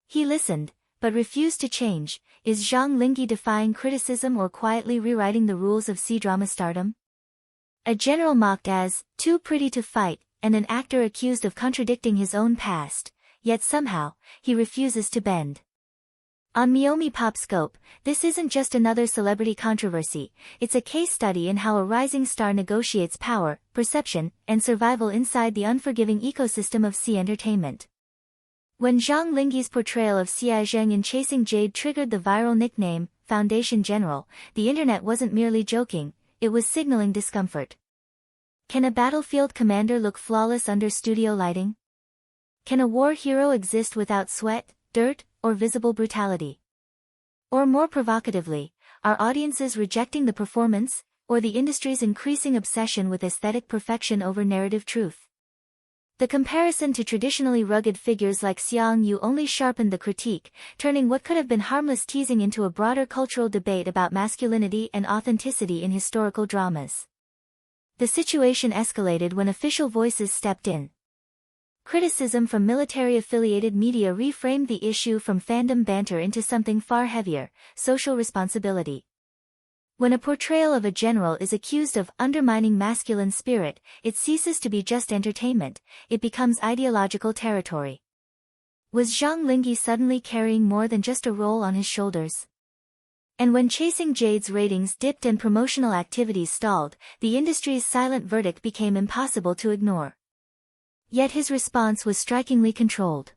He listened, but refused to change. Is Zhang Linghe defying criticism or quietly rewriting the rules of C-drama stardom? A general mocked as too pretty to fight, and an actor accused of contradicting his own past, yet somehow, he refuses to bend. On Meomi PopScope, this isn't just another celebrity controversy, it's a case study in how a rising star negotiates power, perception, and survival inside the unforgiving ecosystem of C entertainment. When Zhang Linghe's portrayal of Xiao Zhan in Chasing Jade triggered the viral nickname, Foundation General, the internet wasn't merely joking, it was signaling discomfort. Can a battlefield commander look flawless under studio lighting? Can a war hero exist without sweat, dirt, or visible brutality? Or more provocatively, are audiences rejecting the performance, or the industry's increasing obsession with aesthetic perfection over narrative truth? The comparison to traditionally rugged figures like Xiang Yu only sharpened the critique, turning what could have been harmless teasing into a broader cultural debate about masculinity and authenticity in historical dramas. The situation escalated when official voices stepped in. Criticism from military-affiliated media reframed the issue from fandom banter into something far heavier, social responsibility. When a portrayal of a general is accused of undermining masculine spirit, it ceases to be just entertainment, it becomes ideological territory. Was Zhang Linghe suddenly carrying more than just a role on his shoulders? And when Chasing Jade's ratings dipped and promotional activities stalled, the industry's silent verdict became impossible to ignore. Yet his response was strikingly controlled.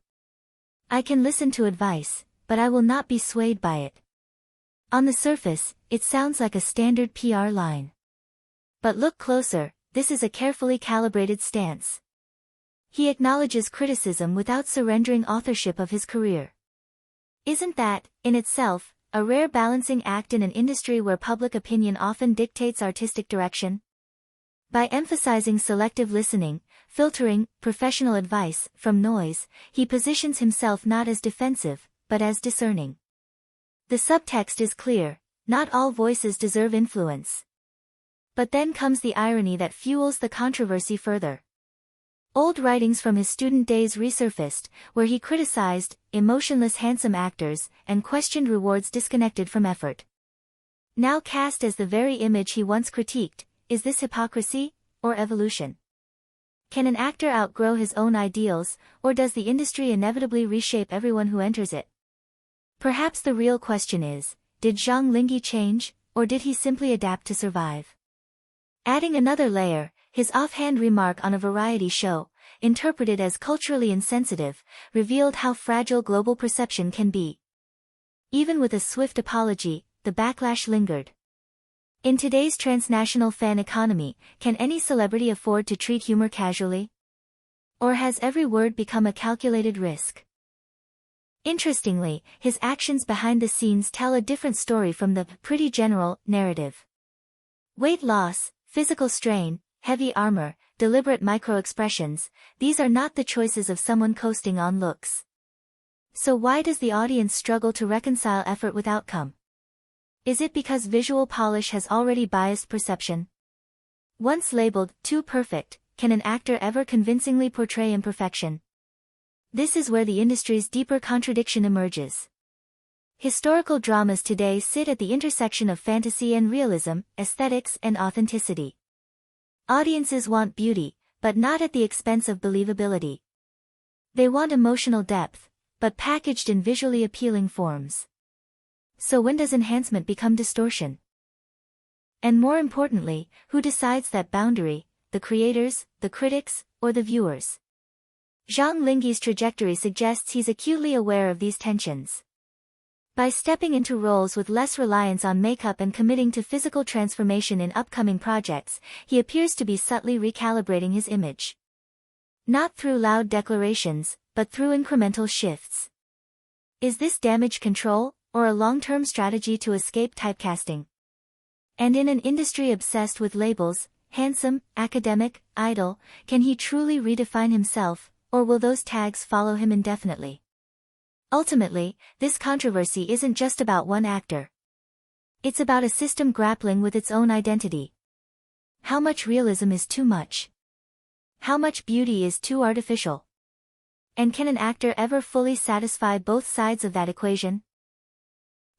I can listen to advice, but I will not be swayed by it. On the surface, it sounds like a standard PR line. But look closer, this is a carefully calibrated stance. He acknowledges criticism without surrendering authorship of his career. Isn't that, in itself, a rare balancing act in an industry where public opinion often dictates artistic direction? By emphasizing selective listening, filtering professional advice from noise, he positions himself not as defensive, but as discerning. The subtext is clear, not all voices deserve influence. But then comes the irony that fuels the controversy further. Old writings from his student days resurfaced, where he criticized emotionless handsome actors and questioned rewards disconnected from effort. Now cast as the very image he once critiqued, is this hypocrisy, or evolution? Can an actor outgrow his own ideals, or does the industry inevitably reshape everyone who enters it? Perhaps the real question is, did Zhang Linghe change, or did he simply adapt to survive? Adding another layer, his offhand remark on a variety show, interpreted as culturally insensitive, revealed how fragile global perception can be. Even with a swift apology, the backlash lingered. In today's transnational fan economy, can any celebrity afford to treat humor casually? Or has every word become a calculated risk? Interestingly, his actions behind the scenes tell a different story from the pretty general narrative. Weight loss, physical strain, heavy armor, deliberate micro-expressions, these are not the choices of someone coasting on looks. So why does the audience struggle to reconcile effort with outcome? Is it because visual polish has already biased perception? Once labeled too perfect, can an actor ever convincingly portray imperfection? This is where the industry's deeper contradiction emerges. Historical dramas today sit at the intersection of fantasy and realism, aesthetics and authenticity. Audiences want beauty, but not at the expense of believability. They want emotional depth, but packaged in visually appealing forms. So when does enhancement become distortion? And more importantly, who decides that boundary, the creators, the critics, or the viewers? Zhang Linghe's trajectory suggests he's acutely aware of these tensions. By stepping into roles with less reliance on makeup and committing to physical transformation in upcoming projects, he appears to be subtly recalibrating his image. Not through loud declarations, but through incremental shifts. Is this damage control, or a long-term strategy to escape typecasting? And in an industry obsessed with labels, handsome, academic, idol, can he truly redefine himself, or will those tags follow him indefinitely? Ultimately, this controversy isn't just about one actor. It's about a system grappling with its own identity. How much realism is too much? How much beauty is too artificial? And can an actor ever fully satisfy both sides of that equation?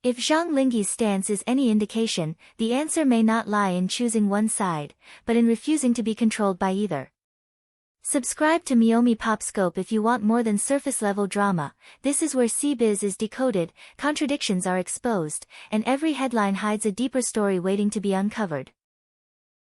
If Zhang Linghe's stance is any indication, the answer may not lie in choosing one side, but in refusing to be controlled by either. Subscribe to Meomi PopScope if you want more than surface-level drama. This is where CBiz is decoded, contradictions are exposed, and every headline hides a deeper story waiting to be uncovered.